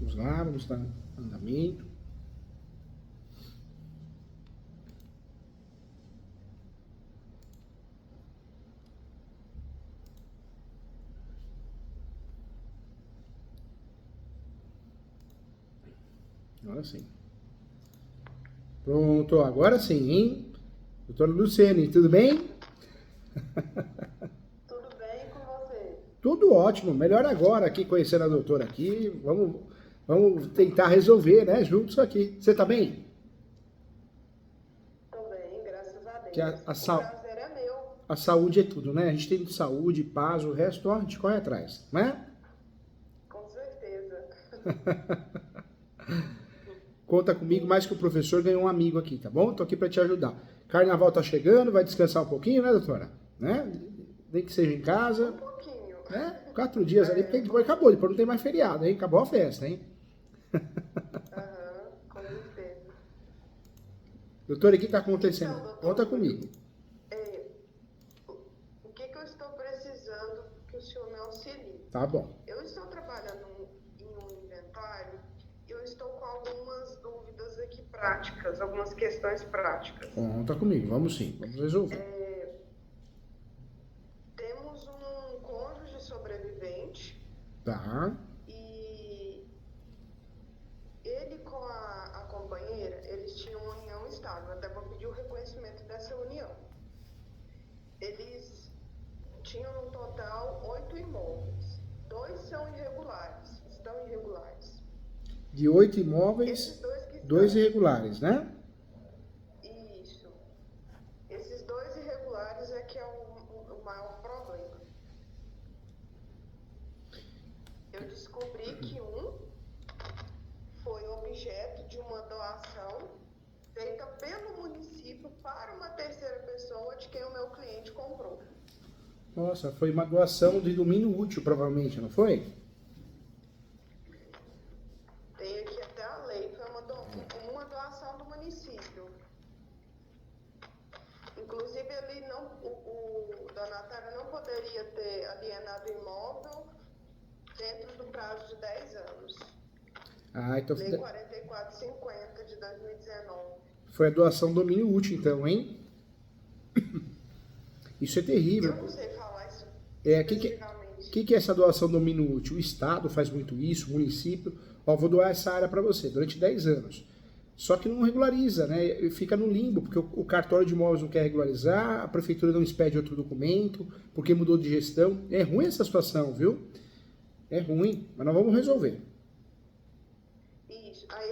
Vamos lá, vamos dar andamento. Agora sim. Pronto, agora sim, hein? Doutora Luciene, tudo bem? Tudo bem com você? Tudo ótimo, melhor agora aqui, conhecendo a doutora aqui. Vamos tentar resolver, né, juntos aqui. Você tá bem? Tô bem, graças a Que Deus. O prazer é meu. a saúde é tudo, né? A gente tem saúde, paz, o resto, ó, a gente corre atrás, né? Com certeza. Conta comigo, mais que o professor ganhou um amigo aqui, tá bom? Tô aqui para te ajudar. Carnaval tá chegando, vai descansar um pouquinho, né, doutora? Né? Nem que seja em casa. Um pouquinho. Né? 4 dias ali, porque depois acabou, depois não tem mais feriado, hein? Acabou a festa, hein? Aham, com certeza. Doutora, o que tá acontecendo? Então, doutor, Conta comigo. O que eu estou precisando que o senhor me auxilie? Tá bom. Eu estou trabalhando em um inventário e eu estou com algumas dúvidas aqui práticas, algumas questões práticas. Conta comigo, vamos sim, vamos resolver. Temos um cônjuge sobrevivente. Tá. E ele com a companheira, eles tinham uma união estável, até vou pedir o reconhecimento dessa união. Eles tinham no total 8 imóveis. 2 são irregulares, estão irregulares. De 8 imóveis, Esses 2 que 2 estão... irregulares, né? Isso. Esses 2 irregulares é que é o maior problema. Eu descobri que um foi objeto de uma doação feita pelo município para uma terceira pessoa de quem o meu cliente comprou. Nossa, foi uma doação de domínio útil, provavelmente, não foi? Tem aqui até a lei, foi uma doação do município. Inclusive, ele não, o donatário não poderia ter alienado o imóvel dentro do prazo de 10 anos. Ah, então Lei 4450 de 2019. foi a doação domínio útil, então, hein? Isso é terrível. Eu não sei falar isso O especificamente. que é essa doação domínio útil? O Estado faz muito isso, o município. Ó, vou doar essa área para você durante 10 anos. Só que não regulariza, né? Fica no limbo, porque o cartório de imóveis não quer regularizar, a prefeitura não expede outro documento, porque mudou de gestão. É ruim essa situação, viu? É ruim, mas nós vamos resolver. Isso. Aí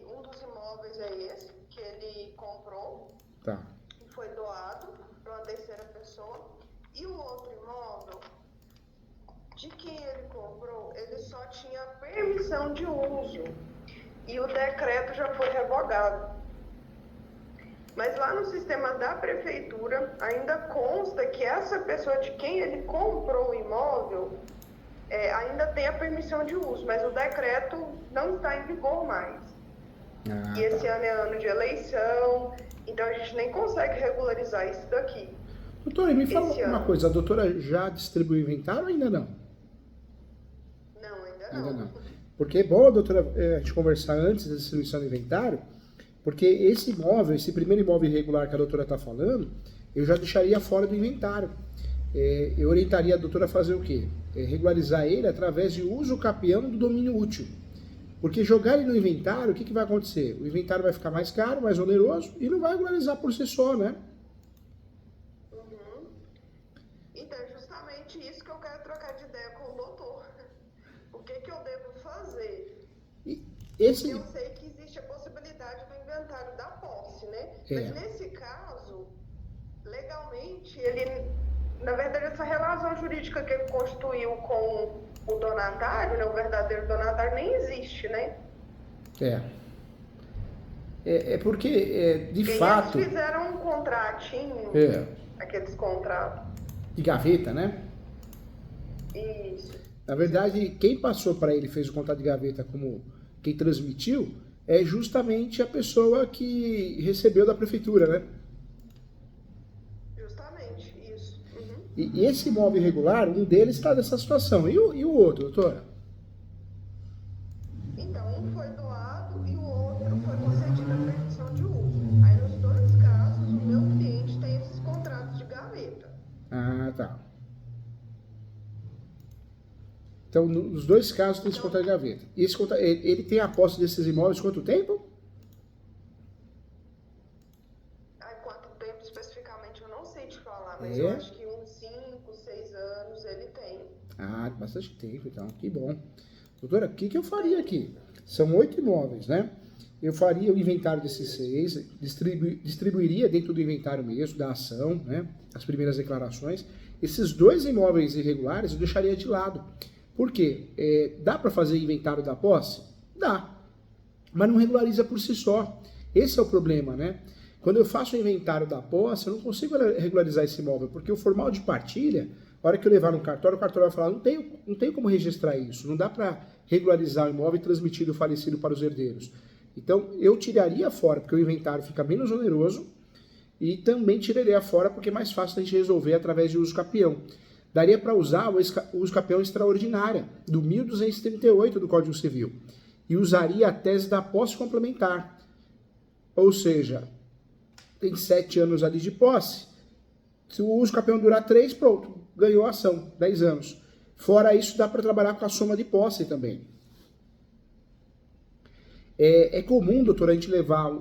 um dos imóveis é esse, que ele comprou, Tá. e foi doado para uma terceira pessoa. E o outro imóvel, de quem ele comprou, ele só tinha permissão de uso. E o decreto já foi revogado. Mas lá no sistema da prefeitura ainda consta que essa pessoa de quem ele comprou o imóvel ainda tem a permissão de uso, mas o decreto não está em vigor mais. E esse ano é ano de eleição, então a gente nem consegue regularizar isso daqui. Doutora, me fala Esse uma ano. coisa, a doutora já distribuiu inventário ou ainda não? Não, ainda Ainda não. não. Porque é bom, doutora, a gente conversar antes da distribuição do inventário, porque esse imóvel, esse primeiro imóvel irregular que a doutora está falando, eu já deixaria fora do inventário. Eu orientaria a doutora a fazer o quê? Regularizar ele através de uso capião do domínio útil. Porque jogar ele no inventário, o que vai acontecer? O inventário vai ficar mais caro, mais oneroso e não vai regularizar por si só, né? Uhum. Então é justamente isso que eu quero trocar de ideia com o doutor. O que eu devo fazer? E Porque esse... eu sei que existe a possibilidade do inventário da posse, né? É. Mas nesse caso, legalmente, ele, na verdade, essa relação jurídica que ele constituiu com o donatário, né, o verdadeiro donatário, nem existe, né? É porque, de E fato... eles fizeram um contratinho, aqueles contratos. De gaveta, né? Isso. Na verdade, quem passou para ele, fez o contrato de gaveta como quem transmitiu, é justamente a pessoa que recebeu da prefeitura, né? Justamente, isso. Uhum. E esse imóvel irregular, um deles está nessa situação. E o outro, doutora? Então, nos dois casos tem esse contrato de gaveta. E esse contrato, ele tem a posse desses imóveis quanto tempo? Quanto tempo especificamente eu não sei te falar, mas eu acho que uns 5, 6 anos ele tem. Ah, bastante tempo, então, que bom. Doutora, o que eu faria aqui? São 8 imóveis, né? Eu faria o inventário desses 6, distribuiria dentro do inventário mesmo, da ação, né? As primeiras declarações. Esses 2 imóveis irregulares eu deixaria de lado. Por quê? Dá para fazer inventário da posse? Dá. Mas não regulariza por si só. Esse é o problema, né? Quando eu faço o inventário da posse, eu não consigo regularizar esse imóvel, porque o formal de partilha, a hora que eu levar no cartório, o cartório vai falar, não tenho como registrar isso, não dá para regularizar o imóvel e transmitir o falecido para os herdeiros. Então, eu tiraria fora, porque o inventário fica menos oneroso, e também tiraria fora, porque é mais fácil a gente resolver através de uso capião. Daria para usar o uso capião extraordinária, do 1238 do Código Civil, e usaria a tese da posse complementar. Ou seja, tem 7 anos ali de posse, se o uso capião durar 3, pronto, ganhou a ação, 10 anos. Fora isso, dá para trabalhar com a soma de posse também. É comum, doutor, a gente levar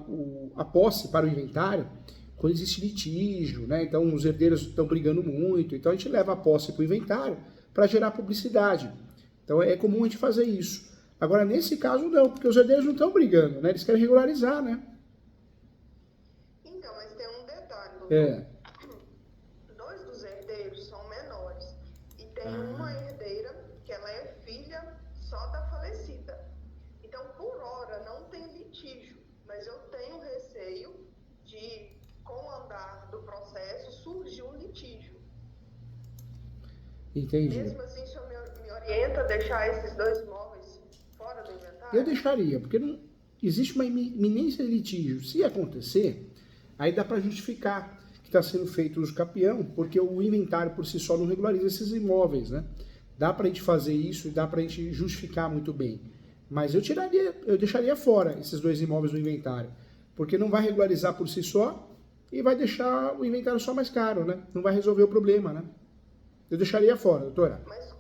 a posse para o inventário quando existe litígio, né? Então os herdeiros estão brigando muito, então a gente leva a posse para o inventário para gerar publicidade. Então é comum a gente fazer isso. Agora, nesse caso, não, porque os herdeiros não estão brigando, né? Eles querem regularizar, né? Então, mas tem um detalhe, doutor. 2 dos herdeiros são menores. E tem uma herdeira que ela é filha só da falecida. Então, por hora, não tem litígio. Mas eu tenho receio de, com o andar do processo, surgir um litígio. Entendi. Mesmo assim, o senhor me orienta a deixar esses 2 imóveis fora do inventário? Eu deixaria, porque não existe uma iminência de litígio. Se acontecer, aí dá para justificar que está sendo feito o uso capião, porque o inventário por si só não regulariza esses imóveis, né? Dá para a gente fazer isso e dá para a gente justificar muito bem. Mas eu deixaria fora esses 2 imóveis do inventário, porque não vai regularizar por si só e vai deixar o inventário só mais caro, né? Não vai resolver o problema, né? Eu deixaria fora, doutora. Mas,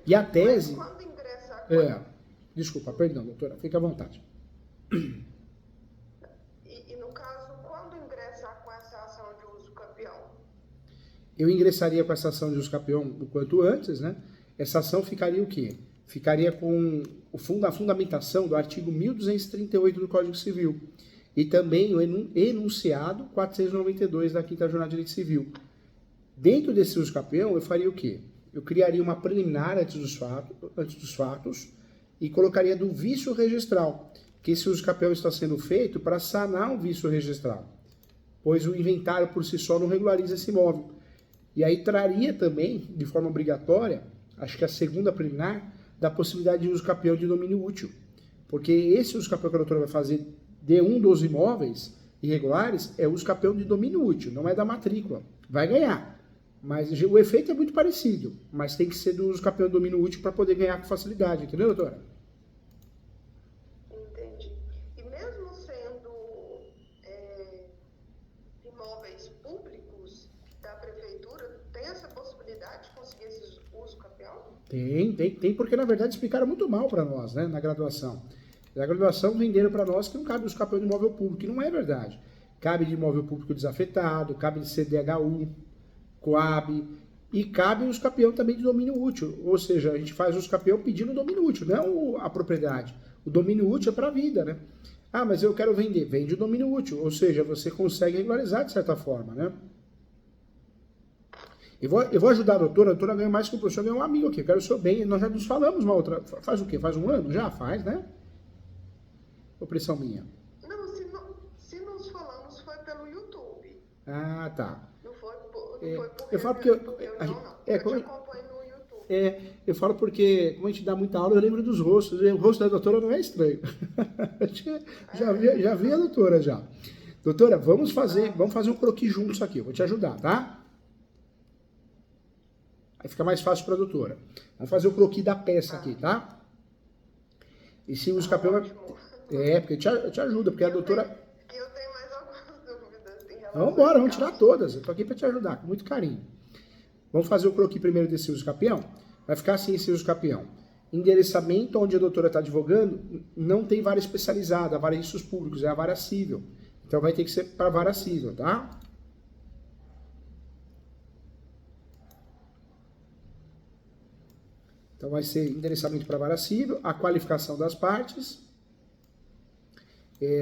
E a tese... Mas quando ingressa... Desculpa, perdão, doutora. Fica à vontade. E no caso, quando ingressar com essa ação de uso capião? Eu ingressaria com essa ação de uso capião o quanto antes, né? Essa ação ficaria o quê? Ficaria com a fundamentação do artigo 1238 do Código Civil e também o enunciado 492 da 5ª Jornada de Direito Civil. Dentro desse uso capião, eu faria o quê? Eu criaria uma preliminar antes dos fatos e colocaria do vício registral, que esse uso capião está sendo feito para sanar um vício registral, pois o inventário por si só não regulariza esse imóvel. E aí traria também, de forma obrigatória, acho que a segunda preliminar, da possibilidade de uso capião de domínio útil. Porque esse uso capião que a doutora vai fazer de um dos imóveis irregulares é uso capião de domínio útil, não é da matrícula. Vai ganhar. Mas o efeito é muito parecido, mas tem que ser do uso capião de domínio útil para poder ganhar com facilidade, entendeu, doutora? Entendi. E mesmo sendo imóveis públicos da prefeitura, tem essa possibilidade de conseguir esse uso capião? Tem, porque na verdade explicaram muito mal para nós, né, na graduação. Na graduação venderam para nós que não cabe uso capião de imóvel público, e não é verdade. Cabe de imóvel público desafetado, cabe de CDHU, Coab, e cabe o uso capião também de domínio útil. Ou seja, a gente faz o uso capião pedindo domínio útil, não a propriedade. O domínio útil é para a vida, né? Ah, mas eu quero vender. Vende o domínio útil. Ou seja, você consegue regularizar de certa forma, né? Eu vou ajudar a doutora ganha mais que o professor, ganha um amigo aqui, eu quero o seu bem. Nós já nos falamos uma outra. Faz o quê? Faz um ano? Já faz, né? Opressão minha. Não, se nos falamos foi pelo YouTube. Ah, tá. Não foi porque eu falo porque eu te acompanho no YouTube. Eu falo porque, como a gente dá muita aula, eu lembro dos rostos. O rosto da doutora não é estranho. já vi a doutora já. Doutora, vamos fazer um croquis juntos aqui. Eu vou te ajudar, tá? Aí fica mais fácil para a doutora. Vamos fazer o croquis da peça aqui, tá? E se o capião... porque te ajuda, porque a doutora... Eu tenho mais algumas dúvidas em relação Vamos embora, vamos tirar todas. Eu tô aqui para te ajudar, com muito carinho. Vamos fazer o croquis primeiro desse uso capião. vai ficar assim esse uso capião. Endereçamento onde a doutora está advogando não tem vara especializada, a vara de registros públicos, é a vara cível. Então vai ter que ser para a vara cível, tá? Então vai ser endereçamento para a vara cível, a qualificação das partes.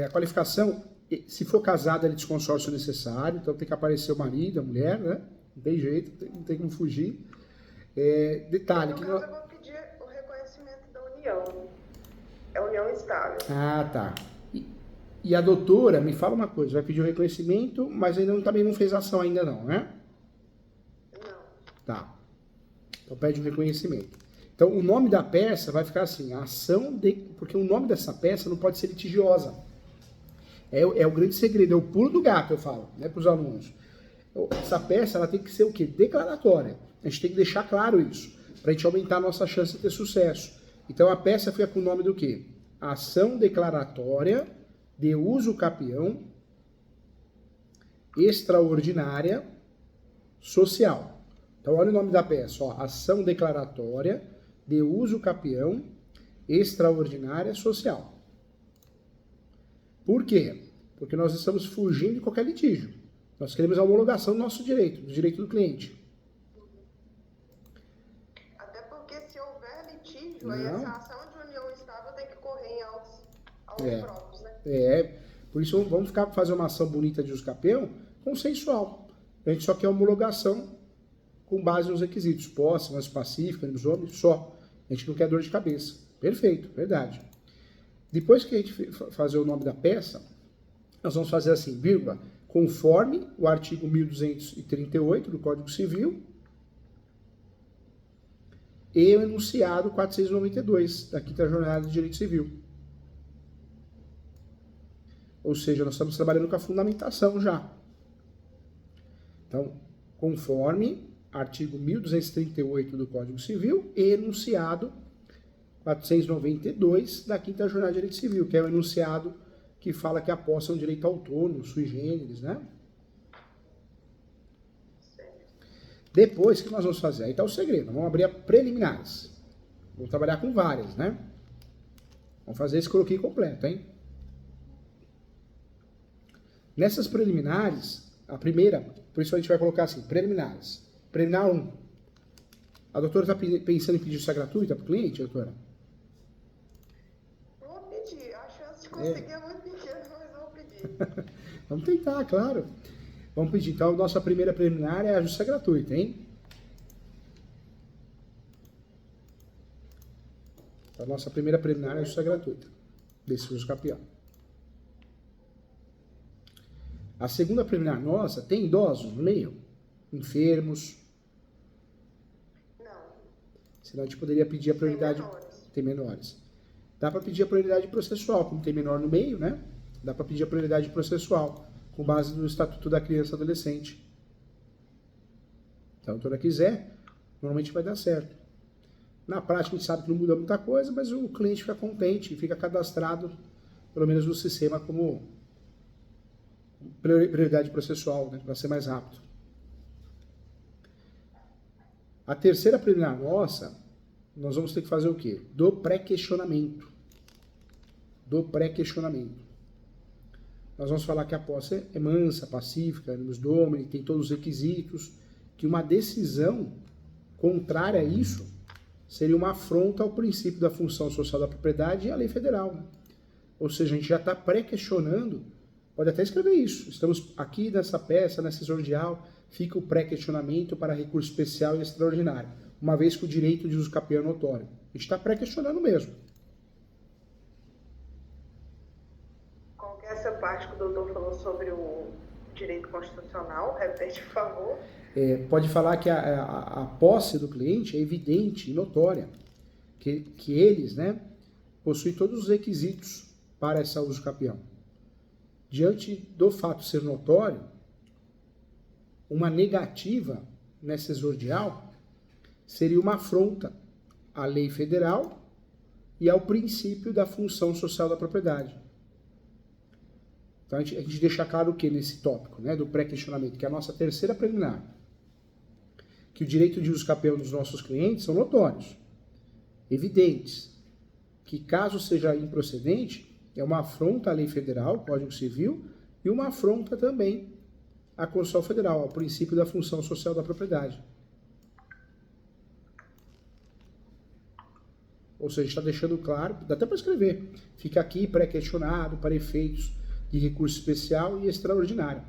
A qualificação, se for casado, é de consórcio necessário, então tem que aparecer o marido, a mulher, né? Não tem jeito, não tem como fugir. Detalhe No que caso, eu vou pedir o reconhecimento da união. É união estável. Ah, tá. E a doutora, me fala uma coisa, vai pedir o reconhecimento, mas ainda também não fez ação ainda não, né? Não. Tá. Então pede o reconhecimento. Então o nome da peça vai ficar assim, ação de... Porque o nome dessa peça não pode ser litigiosa. É o grande segredo, é o pulo do gato, eu falo, né, para os alunos. Essa peça, ela tem que ser o quê? Declaratória. A gente tem que deixar claro isso, para a gente aumentar a nossa chance de ter sucesso. Então a peça fica com o nome do quê? Ação declaratória de uso capião extraordinária social. Então olha o nome da peça, ó, ação declaratória de uso capião extraordinária social. Por quê? Porque nós estamos fugindo de qualquer litígio. Nós queremos a homologação do nosso direito, do direito do cliente. Até porque se houver litígio, aí essa ação de união estável tem que correr em autos próprios, né? Por isso vamos fazer uma ação bonita de uso capião consensual. A gente só quer homologação com base nos requisitos. Posse, mas pacífica, homens, só. A gente não quer dor de cabeça. Perfeito, verdade. Depois que a gente fazer o nome da peça, nós vamos fazer assim, vírgula, conforme o artigo 1238 do Código Civil e o enunciado 492 da Quinta Jornada de Direito Civil. Ou seja, nós estamos trabalhando com a fundamentação já. Então, conforme artigo 1238 do Código Civil e enunciado 492 da Quinta Jornada de Direito Civil, que é o enunciado que fala que a posse é um direito autônomo, sui generis, né? Depois, o que nós vamos fazer? Aí está o segredo. Vamos abrir a preliminares. Vamos trabalhar com várias, né? Vamos fazer esse croquis completo, hein? Nessas preliminares, a primeira, por isso a gente vai colocar assim, preliminares. Preliminar 1. A doutora está pensando em pedir justiça gratuita para o cliente, doutora? Vou pedir. A chance de conseguir é muito pequena, mas vou pedir. Vamos tentar, claro. Vamos pedir. Então, a nossa primeira preliminar é a justiça gratuita, hein? A nossa primeira preliminar é a justiça gratuita. Desse uso capião. A segunda preliminar nossa, tem idosos no meio? Enfermos? Não. Senão a gente poderia pedir a prioridade... Tem menores. Dá para pedir a prioridade processual, como tem menor no meio, né? Dá para pedir a prioridade processual, com base no Estatuto da Criança e Adolescente. Então, a doutora quiser, normalmente vai dar certo. Na prática, a gente sabe que não muda muita coisa, mas o cliente fica contente e fica cadastrado, pelo menos no sistema, como prioridade processual, né? Para ser mais rápido. A terceira preliminar nossa, nós vamos ter que fazer o quê? Do pré-questionamento. Do pré-questionamento. Nós vamos falar que a posse é mansa, pacífica, animus domini, tem todos os requisitos, que uma decisão contrária a isso seria uma afronta ao princípio da função social da propriedade e à lei federal, né? Ou seja, a gente já está pré-questionando, pode até escrever isso. Estamos aqui nessa peça, nessa exordial, fica o pré-questionamento para recurso especial e extraordinário, uma vez que o direito de uso capião é notório. A gente está pré-questionando mesmo. Qual que é essa parte que o doutor falou sobre o direito constitucional? Repete, por favor. Pode falar que a posse do cliente é evidente e notória, que eles, né, possuem todos os requisitos para esse uso capião. Diante do fato ser notório, uma negativa nessa exordial seria uma afronta à lei federal e ao princípio da função social da propriedade. Então a gente deixa claro o que nesse tópico, né, do pré-questionamento, que é a nossa terceira preliminar. que o direito de uso capião dos nossos clientes são notórios, evidentes, que caso seja improcedente, é uma afronta à lei federal, Código Civil, e uma afronta também à Constituição Federal, ao princípio da função social da propriedade. Ou seja, está deixando claro, dá até para escrever, fica aqui pré-questionado para efeitos de recurso especial e extraordinário.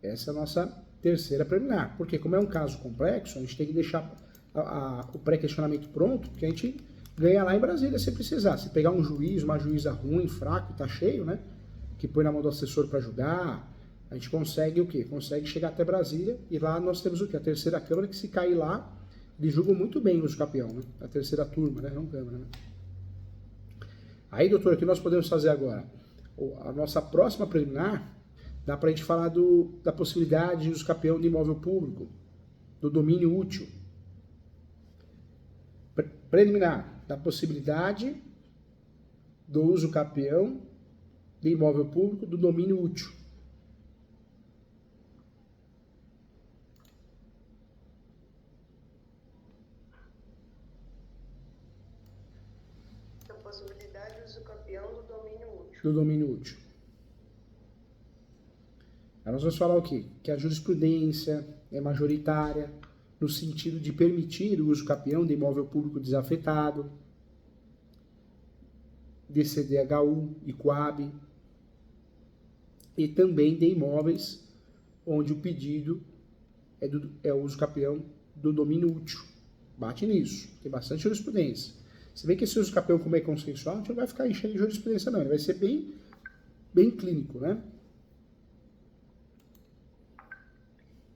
Essa é a nossa terceira preliminar, porque como é um caso complexo, a gente tem que deixar o pré-questionamento pronto, porque a gente ganha lá em Brasília se precisar. Se pegar um juiz, uma juíza ruim, fraco, tá cheio, né? Que põe na mão do assessor para julgar, a gente consegue o quê? Consegue chegar até Brasília e lá nós temos o quê? A terceira Câmara, que se cair lá, eles julgam muito bem o uso capião, né? A terceira turma, né? Não Câmara, né? Aí, doutor, o que nós podemos fazer agora? A nossa próxima preliminar, dá para a gente falar da possibilidade de uso capião de imóvel público, do domínio útil. Preliminar, da possibilidade do uso capião de imóvel público do domínio útil. A possibilidade de uso capião do domínio útil. Do domínio útil. Aí nós vamos falar o quê? Que a jurisprudência é majoritária no sentido de permitir o uso capião de imóvel público desafetado, de CDHU e Coab, e também de imóveis onde o pedido é o uso capião do domínio útil. Bate nisso, tem bastante jurisprudência. Se bem que esse uso capião, como é consensual, a gente não vai ficar enchendo de jurisprudência não, ele vai ser bem clínico, né?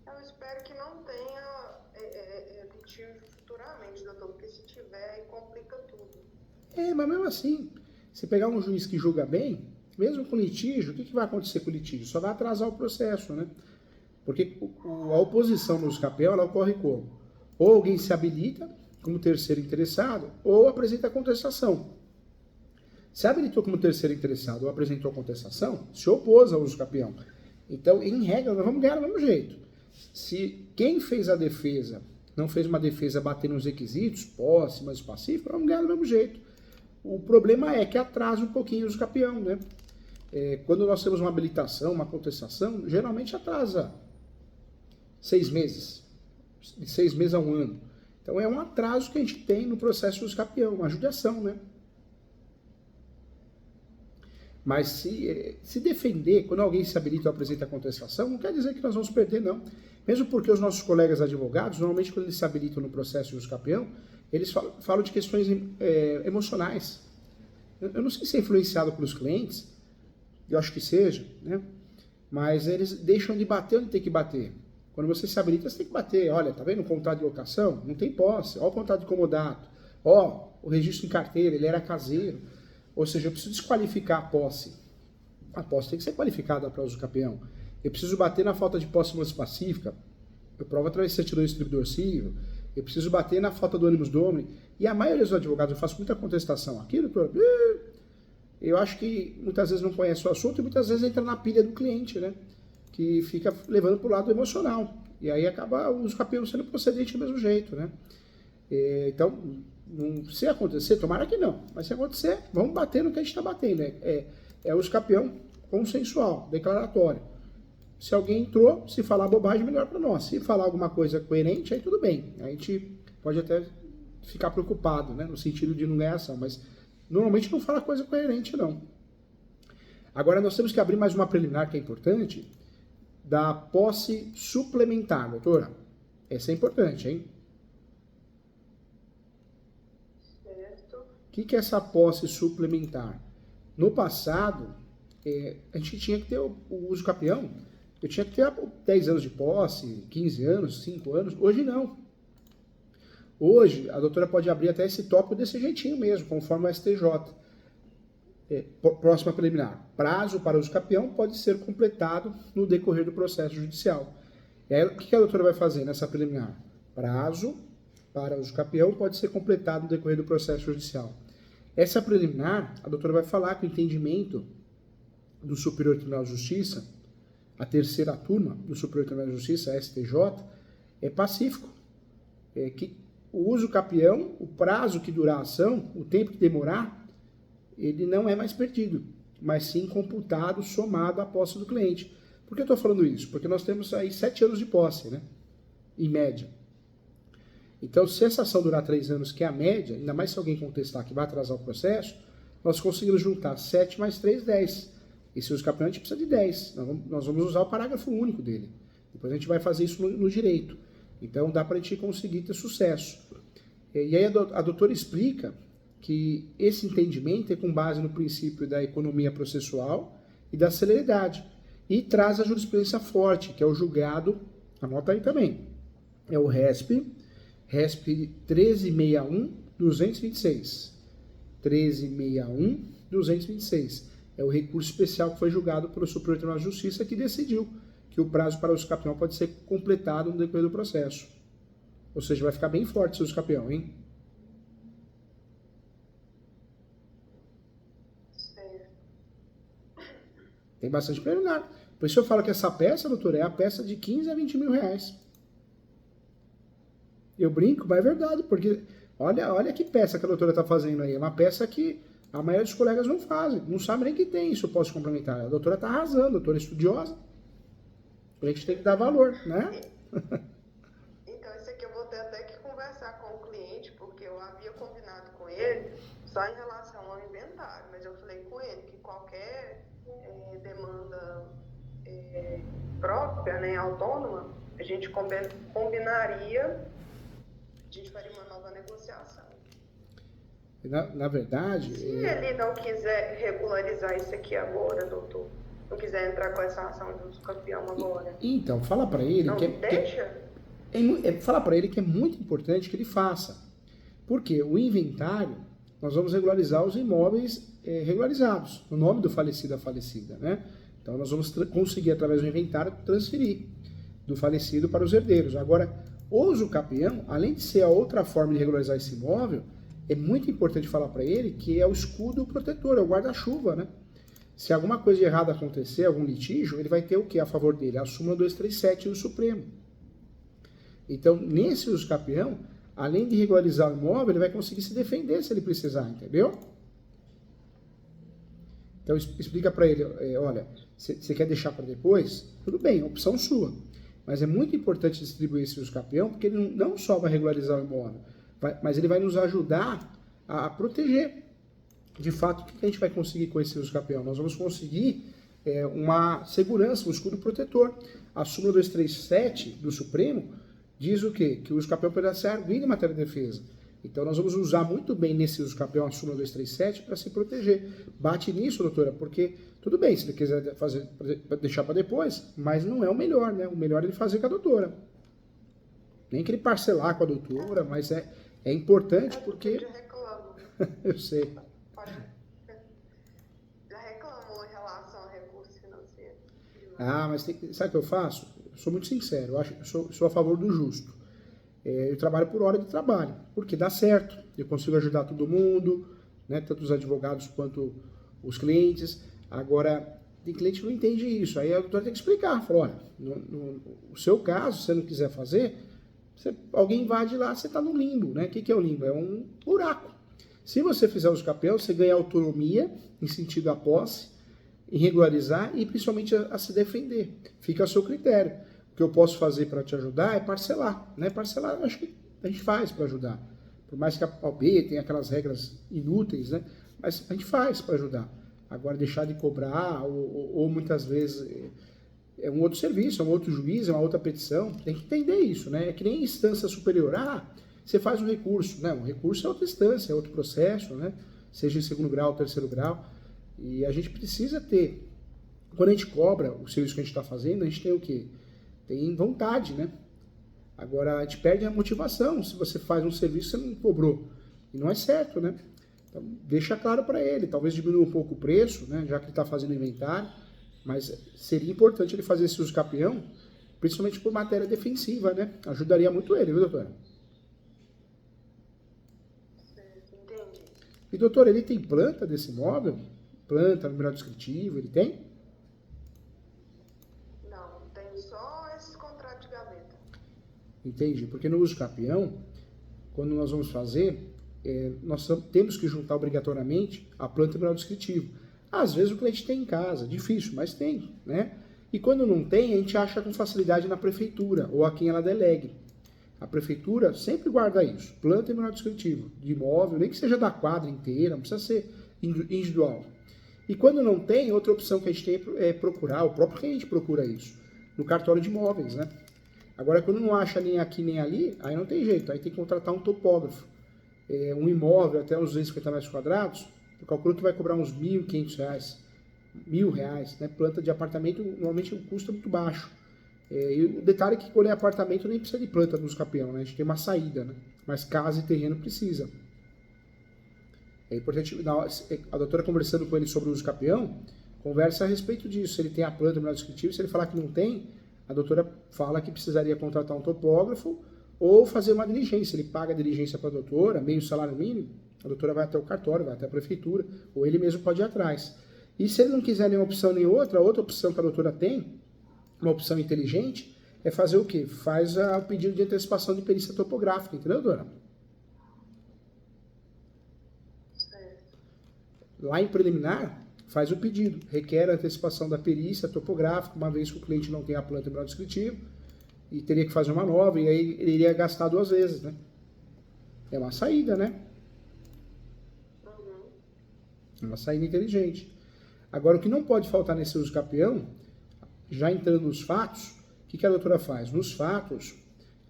Eu espero que não tenha litígio futuramente, doutor, porque se tiver, complica tudo. Mas mesmo assim, se pegar um juiz que julga bem, mesmo com litígio, o que vai acontecer com o litígio? Só vai atrasar o processo, né? Porque a oposição no uso capião, ela ocorre como? Ou alguém se habilita como terceiro interessado, ou apresenta a contestação. Se habilitou como terceiro interessado ou apresentou a contestação, se opôs ao uso capião. Então, em regra, nós vamos ganhar do mesmo jeito. Se quem fez a defesa não fez uma defesa batendo nos requisitos, posse, mas pacífico, vamos ganhar do mesmo jeito. O problema é que atrasa um pouquinho o uso capião, né? Quando nós temos uma habilitação, uma contestação, geralmente atrasa 6 meses. De 6 meses a 1 ano. Então é um atraso que a gente tem no processo de uso capião, uma judiação, né? Mas se defender, quando alguém se habilita ou apresenta a contestação, não quer dizer que nós vamos perder, não. Mesmo porque os nossos colegas advogados, normalmente quando eles se habilitam no processo de uso capião, eles falam de questões emocionais. Eu não sei se é influenciado pelos clientes, eu acho que seja, né? Mas eles deixam de bater onde tem que bater. Quando você se habilita, você tem que bater. Olha, tá vendo o contrato de locação? Não tem posse. Olha o contrato de comodato. Ó, o registro em carteira, ele era caseiro. Ou seja, eu preciso desqualificar a posse. A posse tem que ser qualificada para uso capião. Eu preciso bater na falta de posse mais pacífica. Eu provo através de certidão de distribuidor civil. Eu preciso bater na falta do ônibus domini. E a maioria dos advogados, eu faço muita contestação aqui, doutor. Eu acho que muitas vezes não conhece o assunto e muitas vezes entra na pilha do cliente, né? Que fica levando para o lado emocional. E aí acaba o uso capião sendo procedente do mesmo jeito, né? Então, se acontecer, tomara que não, mas se acontecer, vamos bater no que a gente está batendo. É uso capião consensual, declaratório. Se alguém entrou, se falar bobagem, melhor para nós. Se falar alguma coisa coerente, aí tudo bem. A gente pode até ficar preocupado, né? No sentido de não ganhar ação, mas normalmente não fala coisa coerente, não. Agora, nós temos que abrir mais uma preliminar que é importante, da posse suplementar, doutora. Essa é importante, hein? Certo. O que é essa posse suplementar? No passado, a gente tinha que ter o uso capião, eu tinha que ter 10 anos de posse, 15 anos, 5 anos. Hoje não. Hoje, a doutora pode abrir até esse tópico desse jeitinho mesmo, conforme o STJ. Próxima preliminar. Prazo para uso capião pode ser completado no decorrer do processo judicial. E aí, o que a doutora vai fazer nessa preliminar? Prazo para uso capião pode ser completado no decorrer do processo judicial. Essa preliminar, a doutora vai falar que o entendimento do Superior Tribunal de Justiça, a terceira turma do Superior Tribunal de Justiça, a STJ, é pacífico. Que o uso capião, o prazo que durar a ação, o tempo que demorar, ele não é mais perdido, mas sim computado, somado à posse do cliente. Por que eu estou falando isso? Porque nós temos aí 7 anos de posse, né? Em média. Então, se essa ação durar 3 anos, que é a média, ainda mais se alguém contestar que vai atrasar o processo, nós conseguimos juntar 7 mais 3, 10. Esse uso capião a gente precisa de 10. Nós vamos usar o parágrafo único dele. Depois a gente vai fazer isso no direito. Então, dá para a gente conseguir ter sucesso. E aí a doutora explica que esse entendimento é com base no princípio da economia processual e da celeridade. E traz a jurisprudência forte, que é o julgado, anota aí também, é o RESP 1361-226. 1361-226. É o recurso especial que foi julgado pelo Superior Tribunal de Justiça, que decidiu que o prazo para o uso capião pode ser completado no decorrer do processo. Ou seja, vai ficar bem forte esse uso capião, hein? Tem bastante preliminar. Por isso eu falo que essa peça, doutor, é a peça de 15 a 20 mil reais. Eu brinco, mas é verdade, porque olha que peça que a doutora está fazendo aí. É uma peça que a maioria dos colegas não fazem, não sabe nem que tem isso, eu posso complementar. A doutora está arrasando, a doutora é estudiosa. A gente tem que dar valor, né? Então, isso aqui eu vou ter até que conversar com o cliente, porque eu havia combinado com ele só em relação ao inventário, mas eu falei com ele que qualquer demanda própria, né, autônoma, a gente combinaria, a gente faria uma nova negociação. Na verdade... Se ele não quiser regularizar isso aqui agora, doutor, não quiser entrar com essa ação de uso campeão agora... Então, fala para ele... Não deixa? Fala para ele que é muito importante que ele faça. Porque o inventário, nós vamos regularizar os imóveis regularizados, no nome do falecido à falecida, né? Então, nós vamos conseguir, através do inventário, transferir do falecido para os herdeiros. Agora, o uso capião, além de ser a outra forma de regularizar esse imóvel, é muito importante falar para ele que é o escudo protetor, é o guarda-chuva, né? Se alguma coisa de errado acontecer, algum litígio, ele vai ter o que a favor dele? A súmula 237 do Supremo. Então, nesse uso capião, além de regularizar o imóvel, ele vai conseguir se defender se ele precisar, entendeu? Então, explica para ele, olha, você quer deixar para depois? Tudo bem, é opção sua. Mas é muito importante distribuir esse uso capião, porque ele não só vai regularizar o imóvel, mas ele vai nos ajudar a proteger. De fato, o que a gente vai conseguir com esse uso capião? Nós vamos conseguir uma segurança, um escudo protetor. A súmula 237 do Supremo diz o quê? Que o uso capião poderá ser arguido em matéria de defesa. Então, nós vamos usar muito bem nesse uso capião a súmula 237 para se proteger. Bate nisso, doutora, porque tudo bem, se ele quiser deixar para depois, mas não é o melhor, né? O melhor é ele fazer com a doutora. Nem que ele parcelar com a doutora, mas é importante porque... Eu já reclamo. Eu sei. Já reclamou em relação a recurso financeiro. Ah, mas sabe o que eu faço? Eu sou muito sincero, eu sou a favor do justo. Eu trabalho por hora de trabalho, porque dá certo. Eu consigo ajudar todo mundo, né, tanto os advogados quanto os clientes. Agora, tem cliente que não entende isso. Aí a doutora tem que explicar. Fala, olha, no seu caso, se você não quiser fazer, alguém invade lá, você está no limbo. Né? O que é o limbo? É um buraco. Se você fizer uso capião, você ganha autonomia, em sentido à posse, em regularizar e principalmente a se defender. Fica a seu critério. O que eu posso fazer para te ajudar é parcelar. Né? Parcelar, eu acho que a gente faz para ajudar. Por mais que a OAB tenha aquelas regras inúteis, né? Mas a gente faz para ajudar. Agora, deixar de cobrar, ou muitas vezes é um outro serviço, é um outro juiz, é uma outra petição. Tem que entender isso, né? É que nem instância superior. Você faz um recurso. Né? Um recurso é outra instância, é outro processo, né? Seja em segundo grau, terceiro grau. E a gente precisa ter... Quando a gente cobra o serviço que a gente está fazendo, a gente tem o quê? Tem vontade, né? Agora, a gente perde a motivação. Se você faz um serviço, você não cobrou. E não é certo, né? Então, deixa claro para ele. Talvez diminua um pouco o preço, né? Já que ele está fazendo inventário. Mas seria importante ele fazer esse uso capião, principalmente por matéria defensiva, né? Ajudaria muito ele, viu, doutora? Entendi. E, doutora, ele tem planta desse imóvel? Planta, número descritivo, ele tem? esses contratos de gaveta? Entendi, porque no uso capião, quando nós vamos fazer, nós temos que juntar obrigatoriamente a planta e o manual descritivo. Às vezes o cliente tem em casa, difícil, mas tem, né? E quando não tem, a gente acha com facilidade na prefeitura ou a quem ela delegue. A prefeitura sempre guarda isso, planta e manual descritivo, de imóvel, nem que seja da quadra inteira, não precisa ser individual. E quando não tem, outra opção que a gente tem é procurar, o próprio cliente procura isso, no cartório de imóveis, né? Agora, quando não acha nem aqui nem ali, aí não tem jeito, aí tem que contratar um topógrafo. Um imóvel até uns 250 metros quadrados, eu calculo que vai cobrar uns R$1.500, R$1.000, né? Planta de apartamento, normalmente o custo é muito baixo. E o detalhe é que quando é apartamento nem precisa de planta no uso capião, né? A gente tem uma saída, né? Mas casa e terreno precisa. É importante, a doutora conversando com ele sobre o uso capião, conversa a respeito disso, se ele tem a planta no manual descritivo, se ele falar que não tem, a doutora fala que precisaria contratar um topógrafo ou fazer uma diligência. Ele paga a diligência para a doutora, meio salário mínimo, a doutora vai até o cartório, vai até a prefeitura, ou ele mesmo pode ir atrás. E se ele não quiser nenhuma opção nem outra, a outra opção que a doutora tem, uma opção inteligente, é fazer o quê? Faz o pedido de antecipação de perícia topográfica, entendeu, doutora? Lá em preliminar, faz o pedido, requer a antecipação da perícia topográfica, uma vez que o cliente não tem a planta e o manual descritivo, e teria que fazer uma nova, e aí ele iria gastar 2 vezes, né? É uma saída, né? É uma saída inteligente. Agora, o que não pode faltar nesse uso capião, já entrando nos fatos, o que a doutora faz? Nos fatos,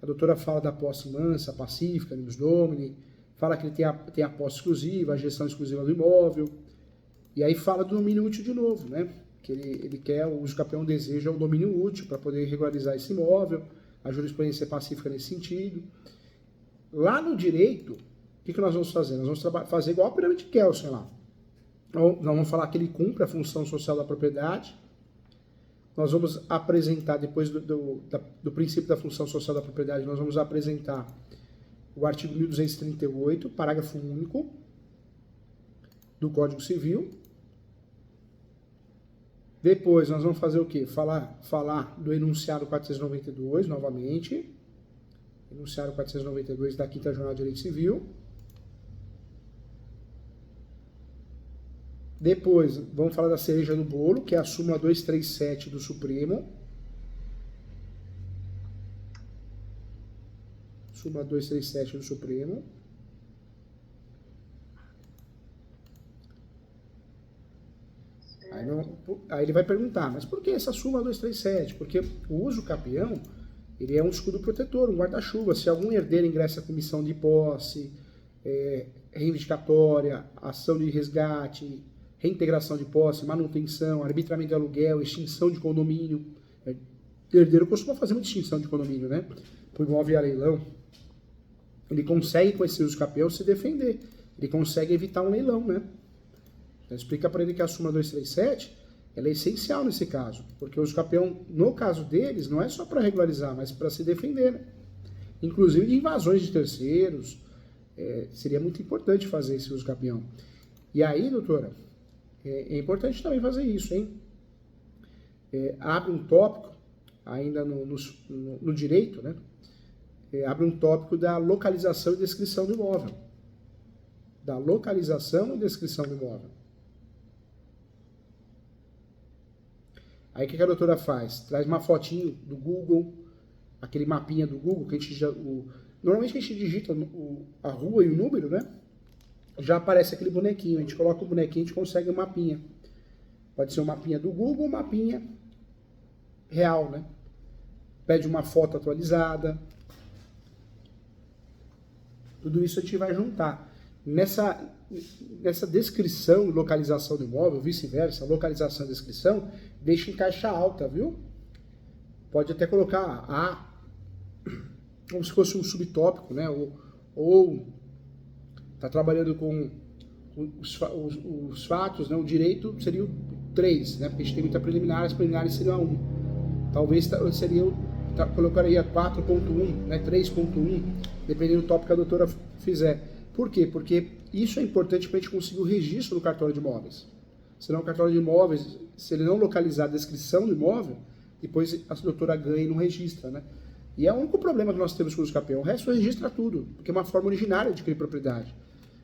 a doutora fala da posse mansa, pacífica, animus domini, fala que ele tem a posse exclusiva, a gestão exclusiva do imóvel, e aí fala do domínio útil de novo, né? Que ele quer, o uso capião deseja o domínio útil para poder regularizar esse imóvel, a jurisprudência é pacífica nesse sentido. Lá no direito, o que nós vamos fazer? Nós vamos fazer igual a pirâmide de Kelsen lá. Nós vamos falar que ele cumpre a função social da propriedade. Nós vamos apresentar, depois do princípio da função social da propriedade, nós vamos apresentar o artigo 1238, parágrafo único do Código Civil. Depois nós vamos fazer o quê? Falar do enunciado 492, novamente. Enunciado 492 da 5ª Jornada de Direito Civil. Depois, vamos falar da cereja do bolo, que é a súmula 237 do Supremo. Súmula 237 do Supremo. Aí ele vai perguntar, mas por que essa súmula 237? Porque o uso capião, ele é um escudo protetor, um guarda-chuva. Se algum herdeiro ingressa com missão de posse, reivindicatória, ação de resgate, reintegração de posse, manutenção, arbitramento de aluguel, extinção de condomínio. O herdeiro costuma fazer uma extinção de condomínio, né? Por imóvel a leilão. Ele consegue, com esse uso capião, se defender. Ele consegue evitar um leilão, né? Então, explica para ele que a súmula 237 ela é essencial nesse caso. Porque o uso capião, no caso deles, não é só para regularizar, mas para se defender, né? Inclusive de invasões de terceiros. Seria muito importante fazer esse uso capião. E aí, doutora, é importante também fazer isso, hein? Abre um tópico, ainda no direito, né? Abre um tópico da localização e descrição do imóvel. Da localização e descrição do imóvel. Aí o que a doutora faz? Traz uma fotinho do Google, aquele mapinha do Google, que a gente já... Normalmente a gente digita a rua e o número, né? Já aparece aquele bonequinho. A gente coloca o bonequinho e a gente consegue um mapinha. Pode ser um mapinha do Google ou um mapinha real, né? Pede uma foto atualizada. Tudo isso a gente vai juntar. Nessa descrição e localização do imóvel, vice-versa, localização e descrição, deixa em caixa alta, viu? Pode até colocar como se fosse um subtópico, né? Ou tá trabalhando com os fatos, né? O direito seria o 3, né? Porque a gente tem muita preliminar, as preliminares seriam 1. Talvez colocaria 4.1, né? 3.1, dependendo do tópico que a doutora fizer. Por quê? Porque isso é importante para a gente conseguir o registro do cartório de imóveis. Senão o cartório de imóveis, se ele não localizar a descrição do imóvel, depois a doutora ganha e não registra, né? E é o único problema que nós temos com os campeões. O resto registra tudo, porque é uma forma originária de adquirir propriedade.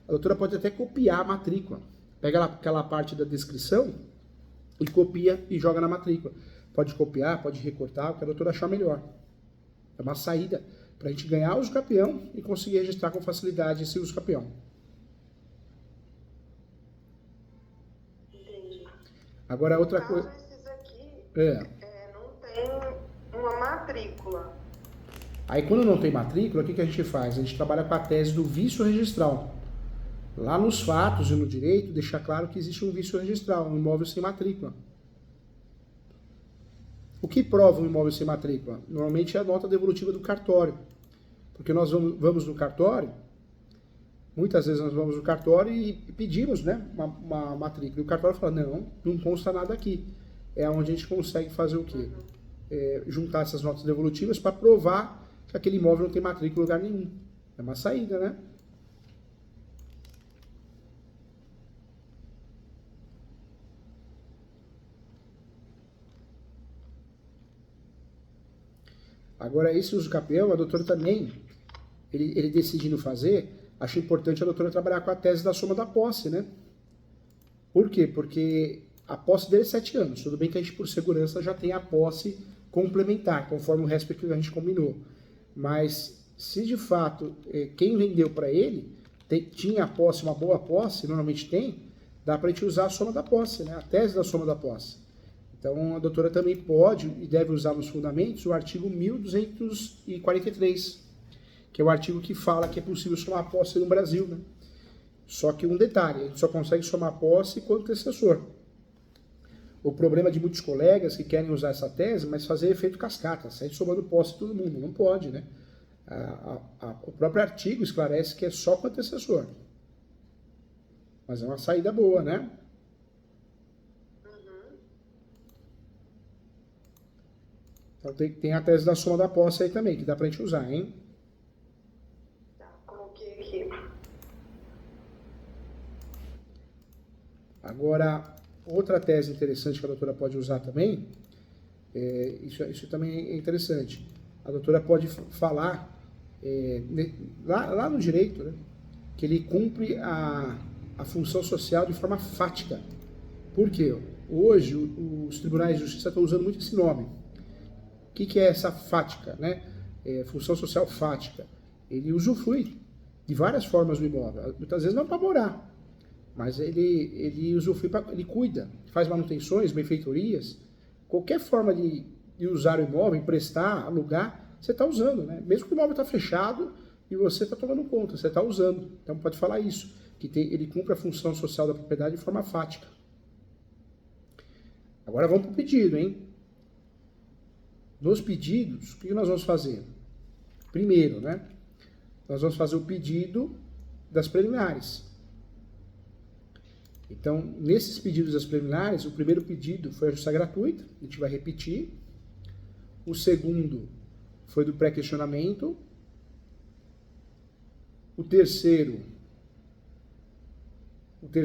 A doutora pode até copiar a matrícula. Pega aquela parte da descrição e copia e joga na matrícula. Pode copiar, pode recortar, o que a doutora achar melhor. É uma saída para a gente ganhar uso campeão e conseguir registrar com facilidade esse uso campeão. Entendi. Agora, outra No coisa... caso, esses aqui não tem uma matrícula. Aí, quando não tem matrícula, o que a gente faz? A gente trabalha com a tese do vício registral. Lá nos fatos e no direito, deixar claro que existe um vício registral, um imóvel sem matrícula. O que prova um imóvel sem matrícula? Normalmente é a nota devolutiva do cartório. Porque nós vamos no cartório, muitas vezes nós vamos no cartório e pedimos, né, uma matrícula. E o cartório fala, não consta nada aqui. É onde a gente consegue fazer o quê? Juntar essas notas devolutivas para provar que aquele imóvel não tem matrícula em lugar nenhum. É uma saída, né? Agora, esse uso campeão, a doutora também, ele decidindo fazer, acho importante a doutora trabalhar com a tese da soma da posse, né? Por quê? Porque a posse dele é 7 anos. Tudo bem que a gente, por segurança, já tem a posse complementar, conforme o resto que a gente combinou. Mas, se de fato, quem vendeu para ele tinha a posse, uma boa posse, normalmente tem, dá para a gente usar a soma da posse, né? A tese da soma da posse. Então, a doutora também pode e deve usar nos fundamentos o artigo 1243, que é o artigo que fala que é possível somar posse no Brasil, né? Só que um detalhe, a gente só consegue somar posse com o antecessor. O problema de muitos colegas que querem usar essa tese, mas fazer efeito cascata, sair somando posse todo mundo. Não pode, né? O próprio artigo esclarece que é só com o antecessor. Mas é uma saída boa, né? Então tem a tese da soma da posse aí também, que dá pra gente usar, hein? Tá, coloquei aqui. Agora, outra tese interessante que a doutora pode usar também, isso também é interessante. A doutora pode falar, lá no direito, né, que ele cumpre a função social de forma fática. Por quê? Hoje, os tribunais de justiça estão usando muito esse nome. O que é essa fática, né? Função social fática. Ele usufrui de várias formas do imóvel. Muitas vezes não para morar, mas ele usufrui, ele cuida, faz manutenções, benfeitorias. Qualquer forma de usar o imóvel, emprestar, alugar, você está usando, né? Mesmo que o imóvel está fechado e você está tomando conta, você está usando. Então pode falar isso, que ele cumpre a função social da propriedade de forma fática. Agora vamos para o pedido, hein? Nos pedidos, o que nós vamos fazer? Primeiro, né? Nós vamos fazer o pedido das preliminares. Então, nesses pedidos das preliminares, o primeiro pedido foi a justiça gratuita, a gente vai repetir. O segundo foi do pré-questionamento. O terceiro foi